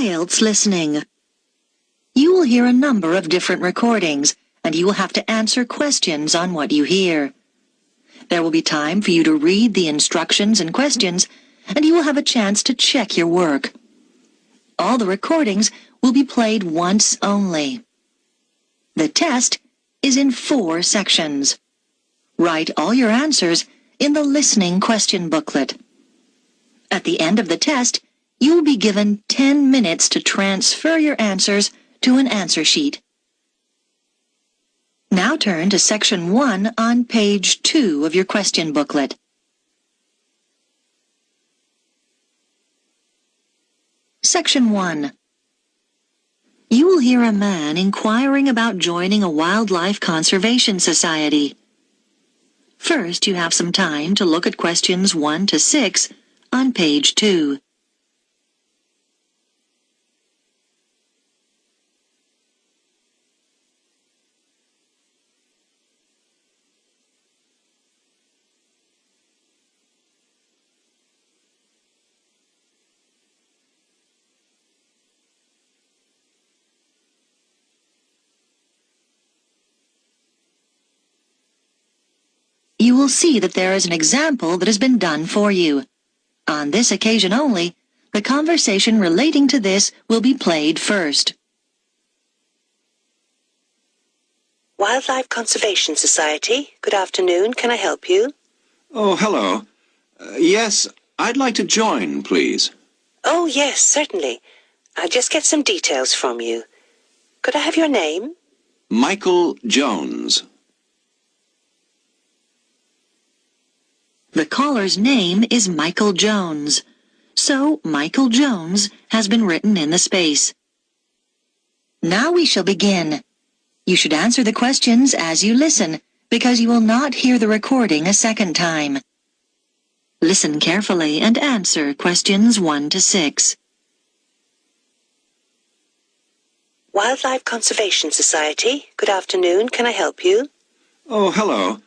IELTS Listening. You will hear a number of different recordings, and you will have to answer questions on what you hear. There will be time for you to read the instructions and questions, and you will have a chance to check your work. All the recordings will be played once only. The test is in 4 sections. Write all your answers in the listening question booklet. At the end of the test, you will be given 10 minutes to transfer your answers to an answer sheet. Now turn to Section 1 on page 2 of your question booklet. Section 1. You will hear a man inquiring about joining a wildlife conservation society. First, you have some time to look at questions 1 to 6 on page 2. You will see that there is an example that has been done for you. On this occasion only, the conversation relating to this will be played first. Wildlife Conservation Society. Good afternoon. Can I help you? Oh, hello. Yes, I'd like to join, please. Oh, yes, certainly. I'll just get some details from you. Could I have your name? Michael Jones. The caller's name is Michael Jones, so Michael Jones has been written in the space. Now we shall begin. You should answer the questions as you listen, because you will not hear the recording a second time. Listen carefully and answer questions 1 to 6. Wildlife Conservation Society. Good afternoon. Can I help you? Oh, hello.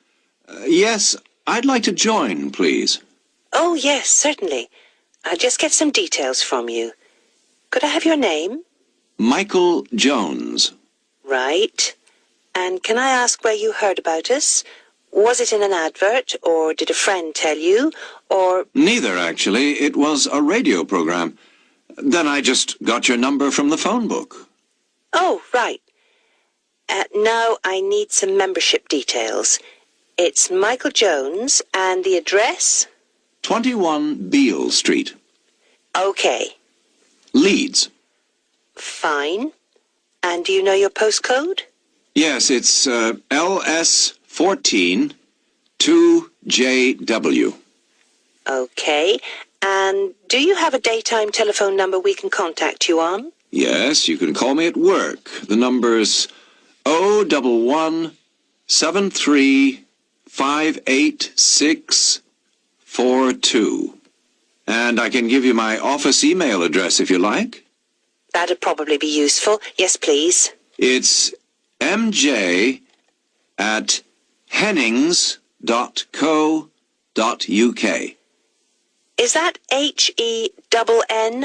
Yes, I'd like to join, please. Oh, yes, certainly. I'll just get some details from you. Could I have your name? Michael Jones. Right. And can I ask where you heard about us? Was it in an advert, or did a friend tell you, or... Neither, actually. It was a radio program. Then I just got your number from the phone book. Oh, right. Now I need some membership details. It's Michael Jones, and the address? 21 Beale Street. Okay. Leeds. Fine. And do you know your postcode? Yes, it's LS14 2JW. Okay. And do you have a daytime telephone number we can contact you on? Yes, you can call me at work. The number's 011-73-586-42. And I can give you my office email address if you like. That'd probably be useful. Yes, please. It's mj@hennings.co.uk. Is that HENNINGS?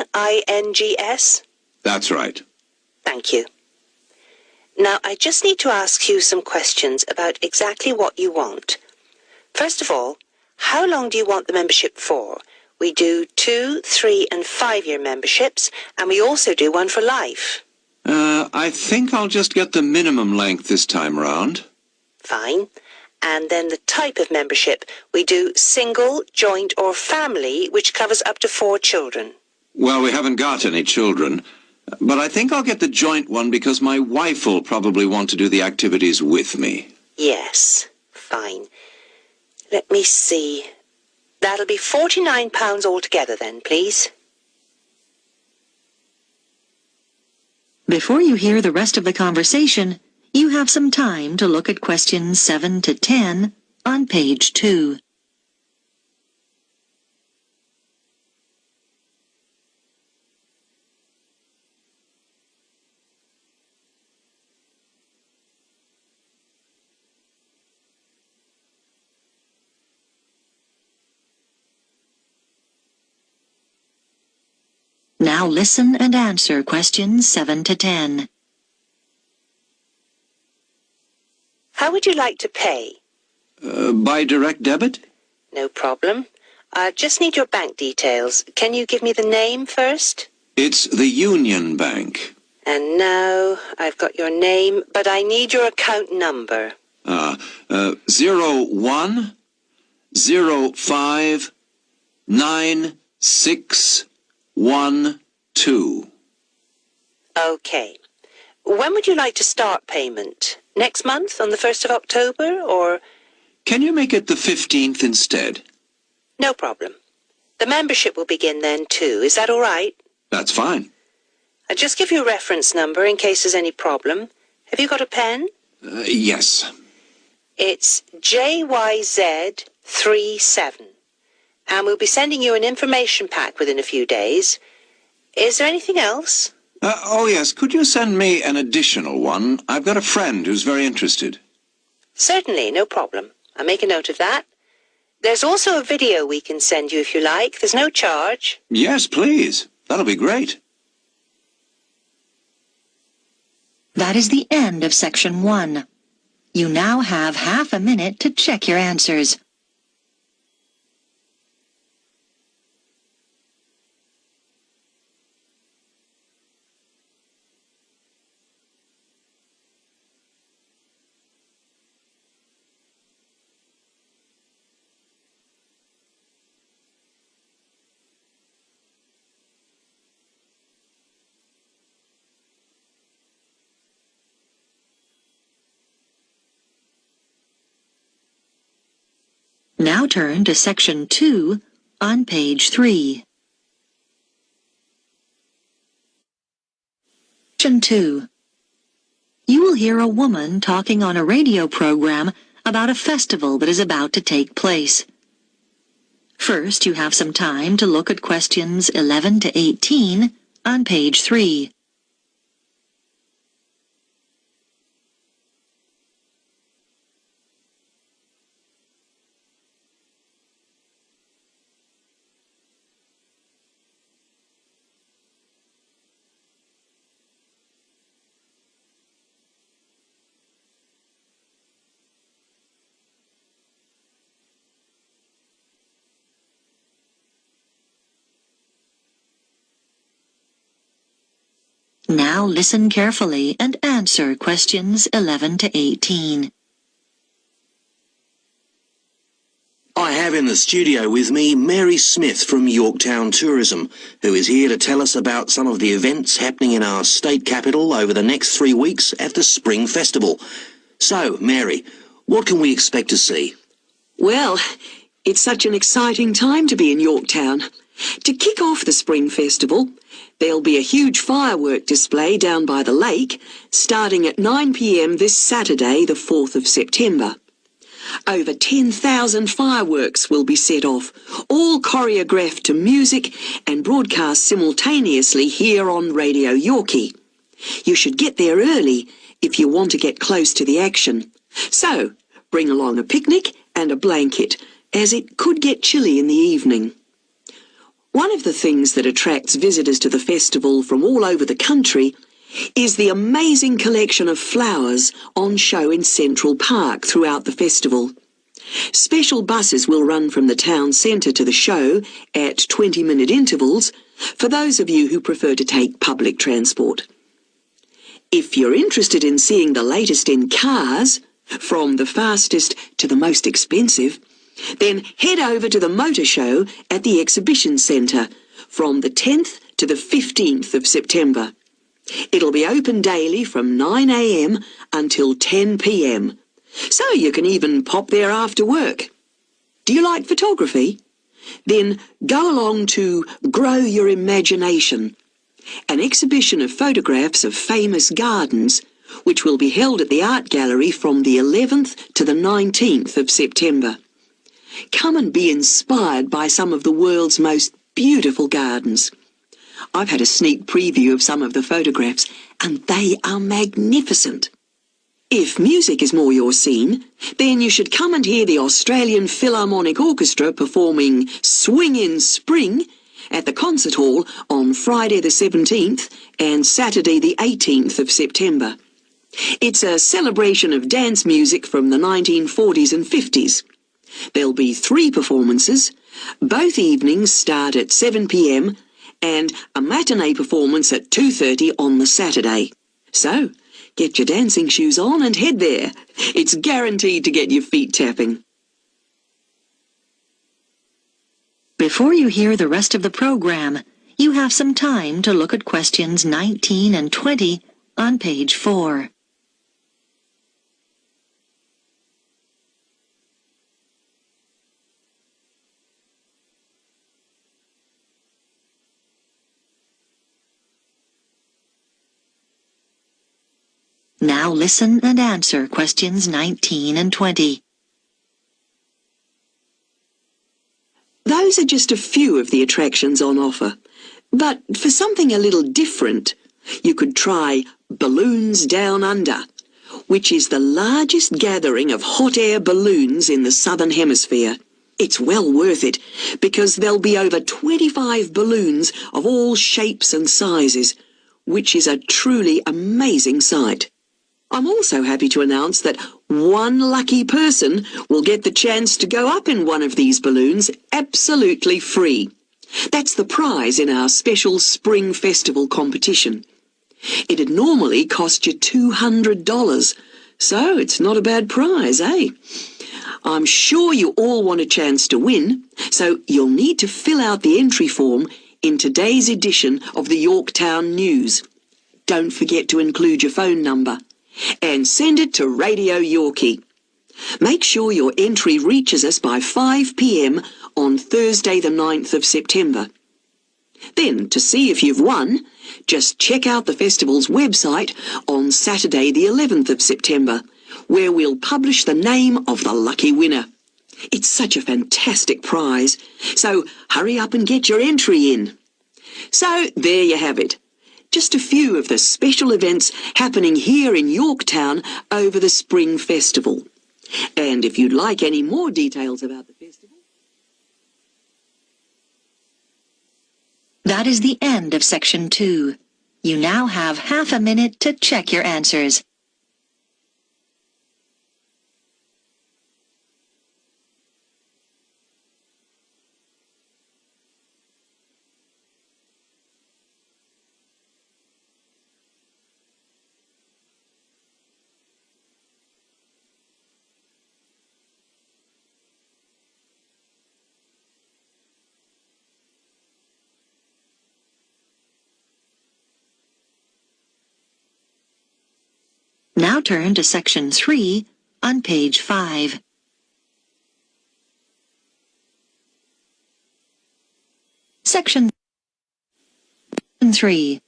That's right. Thank you. Now, I just need to ask you some questions about exactly what you want. First of all, how long do you want the membership for? We do 2, 3 and 5-year memberships, and we also do one for life. I think I'll just get the minimum length this time round. Fine. And then the type of membership. We do single, joint or family, which covers up to 4 children. Well, we haven't got any children, but I think I'll get the joint one because my wife will probably want to do the activities with me. Yes. Fine. Let me see. That'll be £49 altogether then, please. Before you hear the rest of the conversation, you have some time to look at questions 7 to 10 on page 2. Now listen and answer questions 7 to 10. How would you like to pay? By direct debit? No problem. I just need your bank details. Can you give me the name first? It's the Union Bank. And now I've got your name, but I need your account number. 01059612. Okay. When would you like to start payment? Next month, on the 1st of October, or...? Can you make it the 15th instead? No problem. The membership will begin then too. Is that all right? That's fine. I'll just give you a reference number in case there's any problem. Have you got a pen? Yes. It's JYZ37. And we'll be sending you an information pack within a few days. Is there anything else? Oh, yes. Could you send me an additional one? I've got a friend who's very interested. Certainly, no problem. I'll make a note of that. There's also a video we can send you if you like. There's no charge. Yes, please. That'll be great. That is the end of section 1. You now have half a minute to check your answers. Now turn to section 2 on page 3. Section 2. You will hear a woman talking on a radio program about a festival that is about to take place. First, you have some time to look at questions 11 to 18 on page 3. Now listen carefully and answer questions 11 to 18. I have in the studio with me Mary Smith from Yorktown Tourism, who is here to tell us about some of the events happening in our state capital over the next 3 weeks at the Spring Festival. So, Mary, what can we expect to see? Well, it's such an exciting time to be in Yorktown. To kick off the Spring Festival, there'll be a huge firework display down by the lake, starting at 9 p.m. this Saturday, the 4th of September. Over 10,000 fireworks will be set off, all choreographed to music and broadcast simultaneously here on Radio Yorkie. You should get there early if you want to get close to the action. So, bring along a picnic and a blanket, as it could get chilly in the evening. One of the things that attracts visitors to the festival from all over the country is the amazing collection of flowers on show in Central Park throughout the festival. Special buses will run from the town centre to the show at 20-minute intervals for those of you who prefer to take public transport. If you're interested in seeing the latest in cars, from the fastest to the most expensive, then head over to the motor show at the exhibition centre from the 10th to the 15th of September. It'll be open daily from 9 a.m. until 10 p.m. So you can even pop there after work. Do you like photography? Then go along to Grow Your Imagination, an exhibition of photographs of famous gardens, which will be held at the Art Gallery from the 11th to the 19th of September. Come and be inspired by some of the world's most beautiful gardens. I've had a sneak preview of some of the photographs, and they are magnificent. If music is more your scene, then you should come and hear the Australian Philharmonic Orchestra performing Swing in Spring at the concert hall on Friday the 17th and Saturday the 18th of September. It's a celebration of dance music from the 1940s and 50s. There'll be 3 performances. Both evenings start at 7 p.m. and a matinee performance at 2:30 on the Saturday. So, get your dancing shoes on and head there. It's guaranteed to get your feet tapping. Before you hear the rest of the program, you have some time to look at questions 19 and 20 on page 4. Now listen and answer questions 19 and 20. Those are just a few of the attractions on offer. But for something a little different, you could try Balloons Down Under, which is the largest gathering of hot air balloons in the Southern Hemisphere. It's well worth it, because there'll be over 25 balloons of all shapes and sizes, which is a truly amazing sight. I'm also happy to announce that one lucky person will get the chance to go up in one of these balloons absolutely free. That's the prize in our special Spring Festival competition. It'd normally cost you $200, so it's not a bad prize, eh? I'm sure you all want a chance to win, so you'll need to fill out the entry form in today's edition of the Yorktown News. Don't forget to include your phone number. And send it to Radio Yorkie. Make sure your entry reaches us by 5 p.m. on Thursday the 9th of September. Then, to see if you've won, just check out the festival's website on Saturday the 11th of September, where we'll publish the name of the lucky winner. It's such a fantastic prize, so hurry up and get your entry in. So, there you have it. Just a few of the special events happening here in Yorktown over the Spring Festival. And if you'd like any more details about the festival... That is the end of section 2. You now have half a minute to check your answers. Now turn to section 3 on page 5. Section 3.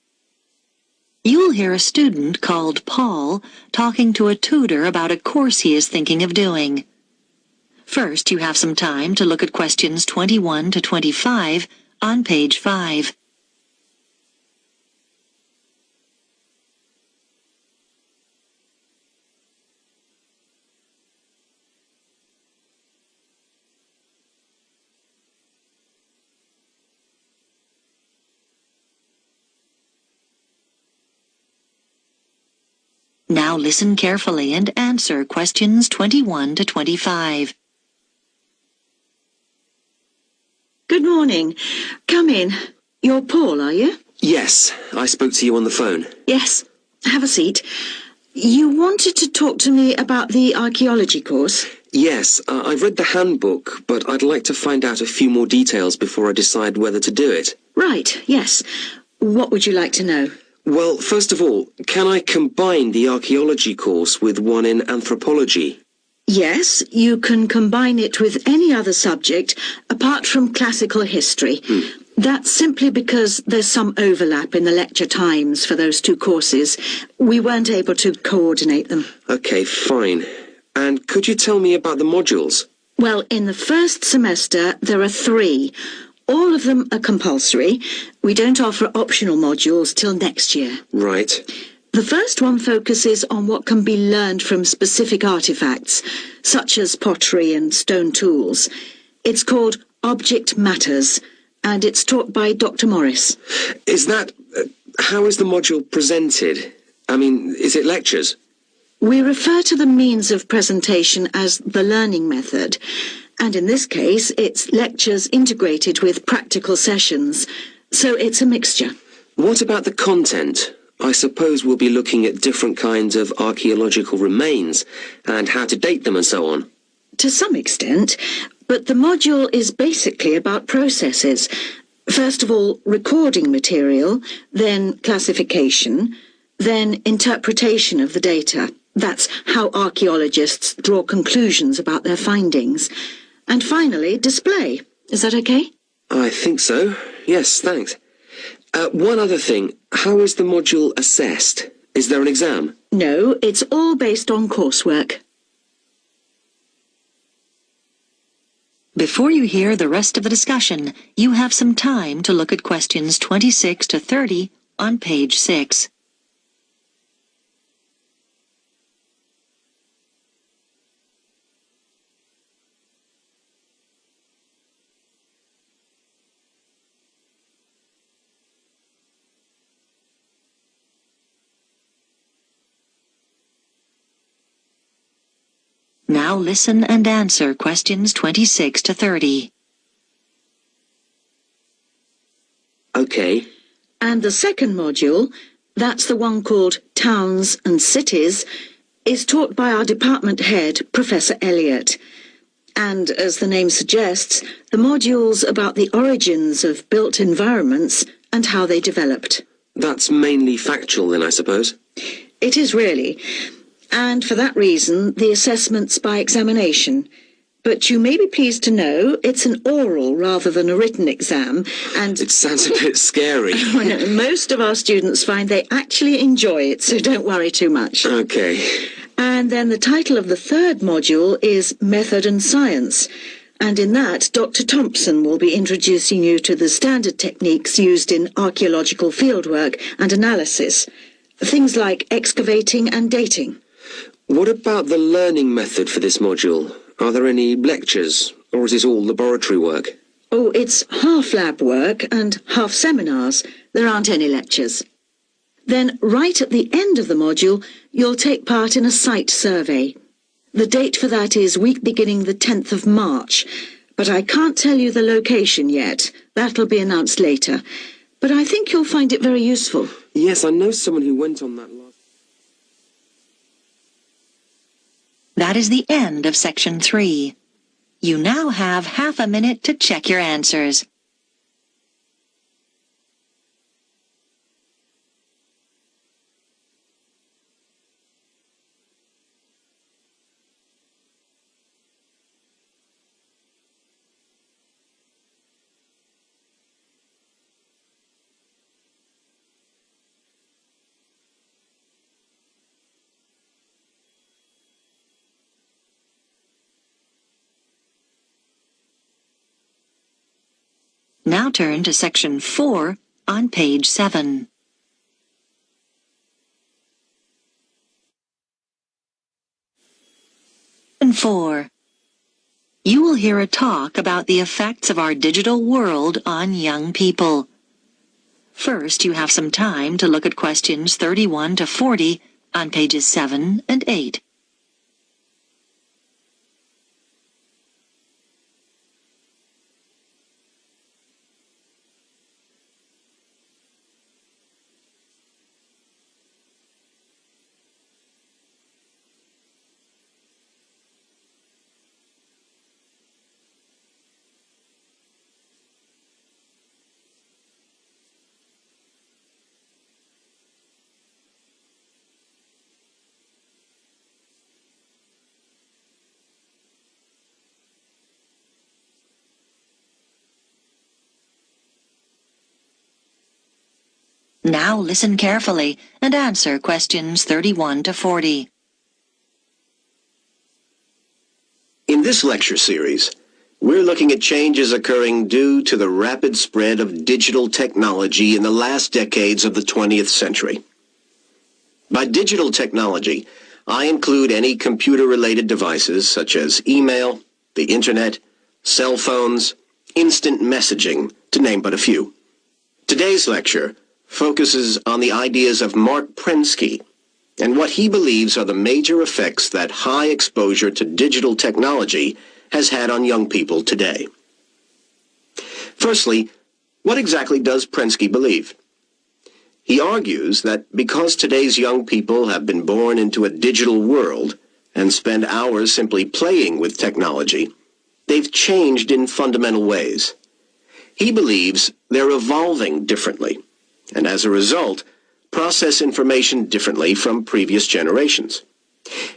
You will hear a student called Paul talking to a tutor about a course he is thinking of doing. First, you have some time to look at questions 21 to 25 on page 5. Now listen carefully and answer questions 21 to 25. Good morning. Come in. You're Paul, are you? Yes, I spoke to you on the phone. Yes. Have a seat. You wanted to talk to me about the archaeology course? Yes, I've read the handbook, but I'd like to find out a few more details before I decide whether to do it. Right, yes. What would you like to know? Well, first of all, can I combine the archaeology course with one in anthropology? Yes, you can combine it with any other subject apart from classical history. That's simply because there's some overlap in the lecture times for those 2 courses. We weren't able to coordinate them. Okay, fine. And could you tell me about the modules? Well, in the first semester, there are 3. All of them are compulsory. We don't offer optional modules till next year. Right. The first one focuses on what can be learned from specific artifacts, such as pottery and stone tools. It's called Object Matters, and it's taught by Dr. Morris. Is that... how is the module presented? I mean, is it lectures? We refer to the means of presentation as the learning method, and in this case, it's lectures integrated with practical sessions, so it's a mixture. What about the content? I suppose we'll be looking at different kinds of archaeological remains and how to date them and so on. To some extent, but the module is basically about processes. First of all, recording material, then classification, then interpretation of the data. That's how archaeologists draw conclusions about their findings. And finally, display. Is that okay? I think so. Yes, thanks. One other thing. How is the module assessed? Is there an exam? No, it's all based on coursework. Before you hear the rest of the discussion, you have some time to look at questions 26 to 30 on page 6. Now listen and answer questions 26 to 30. Okay. And the second module, that's the one called Towns and Cities, is taught by our department head, Professor Elliott. And as the name suggests, the module's about the origins of built environments and how they developed. That's mainly factual then, I suppose. It is really. And for that reason, the assessment's by examination. But you may be pleased to know it's an oral rather than a written exam, and... It sounds a bit scary. Most of our students find they actually enjoy it, so don't worry too much. Okay. And then the title of the third module is Method and Science. And in that, Dr. Thompson will be introducing you to the standard techniques used in archaeological fieldwork and analysis. Things like excavating and dating. What about the learning method for this module? Are there any lectures, or is it all laboratory work? Oh, it's half lab work and half seminars. There aren't any lectures. Then, right at the end of the module, you'll take part in a site survey. The date for that is week beginning the 10th of March, but I can't tell you the location yet. That'll be announced later. But I think you'll find it very useful. Yes, I know someone who went on that last... That is the end of section 3. You now have half a minute to check your answers. Now turn to section 4 on page 7. And 4. You will hear a talk about the effects of our digital world on young people. First, you have some time to look at questions 31 to 40 on pages 7 and 8. Now listen carefully and answer questions 31 to 40. In this lecture series, we're looking at changes occurring due to the rapid spread of digital technology in the last decades of the 20th century. By digital technology, I include any computer-related devices such as email, the internet, cell phones, instant messaging, to name but a few. Today's lecture focuses on the ideas of Mark Prensky and what he believes are the major effects that high exposure to digital technology has had on young people today. Firstly, what exactly does Prensky believe? He argues that because today's young people have been born into a digital world and spend hours simply playing with technology, they've changed in fundamental ways. He believes they're evolving differently, and as a result, process information differently from previous generations.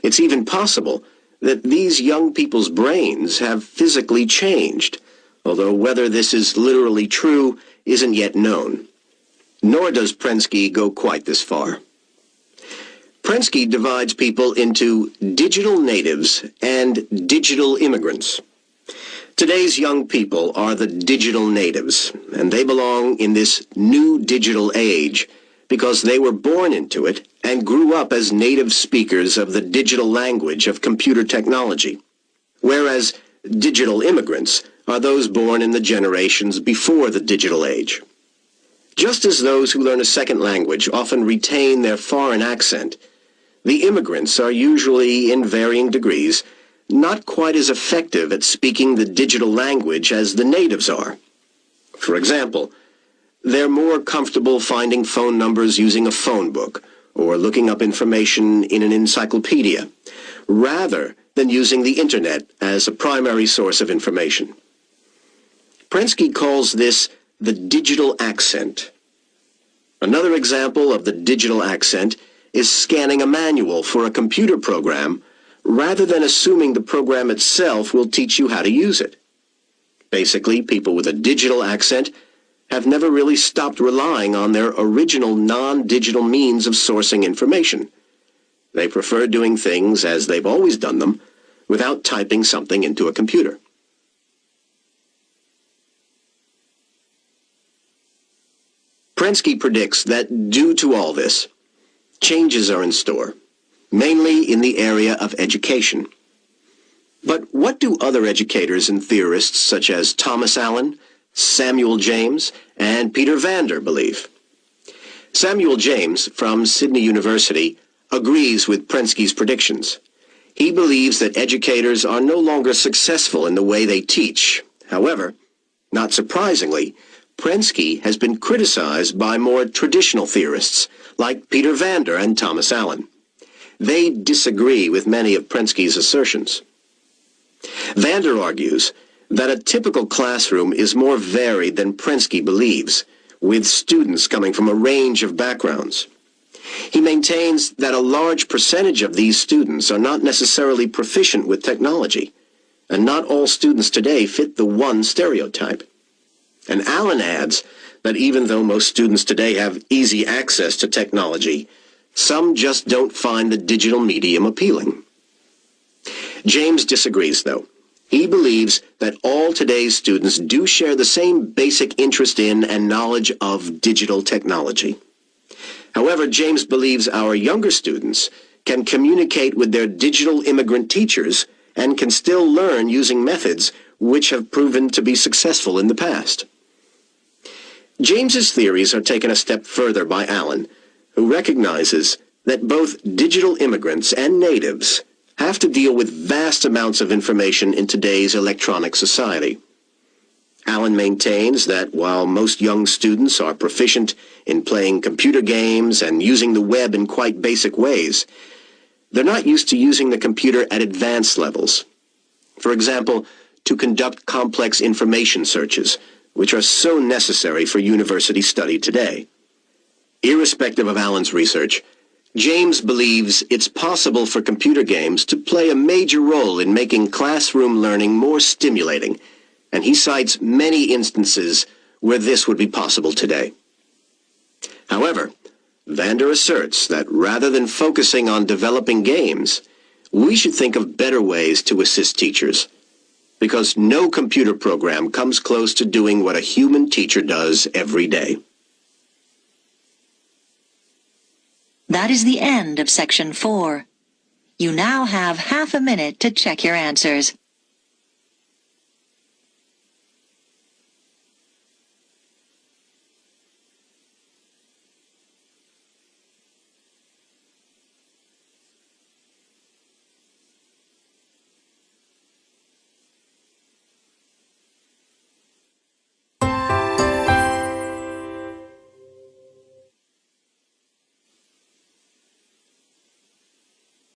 It's even possible that these young people's brains have physically changed, although whether this is literally true isn't yet known. Nor does Prensky go quite this far. Prensky divides people into digital natives and digital immigrants. Today's young people are the digital natives, and they belong in this new digital age because they were born into it and grew up as native speakers of the digital language of computer technology, whereas digital immigrants are those born in the generations before the digital age. Just as those who learn a second language often retain their foreign accent, the immigrants are usually, in varying degrees, not quite as effective at speaking the digital language as the natives are. For example, they're more comfortable finding phone numbers using a phone book or looking up information in an encyclopedia, rather than using the internet as a primary source of information. Prensky calls this the digital accent. Another example of the digital accent is scanning a manual for a computer program rather than assuming the program itself will teach you how to use it. Basically, people with a digital accent have never really stopped relying on their original non-digital means of sourcing information. They prefer doing things as they've always done them without typing something into a computer. Prensky predicts that due to all this, changes are in store, mainly in the area of education. But what do other educators and theorists such as Thomas Allen, Samuel James, and Peter Vander believe? Samuel James, from Sydney University, agrees with Prensky's predictions. He believes that educators are no longer successful in the way they teach. However, not surprisingly, Prensky has been criticized by more traditional theorists like Peter Vander and Thomas Allen. They disagree with many of Prensky's assertions. Vander argues that a typical classroom is more varied than Prensky believes, with students coming from a range of backgrounds. He maintains that a large percentage of these students are not necessarily proficient with technology, and not all students today fit the one stereotype. And Allen adds that even though most students today have easy access to technology, some just don't find the digital medium appealing. James disagrees, though. He believes that all today's students do share the same basic interest in and knowledge of digital technology. However, James believes our younger students can communicate with their digital immigrant teachers and can still learn using methods which have proven to be successful in the past. James's theories are taken a step further by Allen, who recognizes that both digital immigrants and natives have to deal with vast amounts of information in today's electronic society. Allen maintains that while most young students are proficient in playing computer games and using the web in quite basic ways, they're not used to using the computer at advanced levels. For example, to conduct complex information searches, which are so necessary for university study today. Irrespective of Allen's research, James believes it's possible for computer games to play a major role in making classroom learning more stimulating, and he cites many instances where this would be possible today. However, Vander asserts that rather than focusing on developing games, we should think of better ways to assist teachers, because no computer program comes close to doing what a human teacher does every day. That is the end of Section 4. You now have half a minute to check your answers.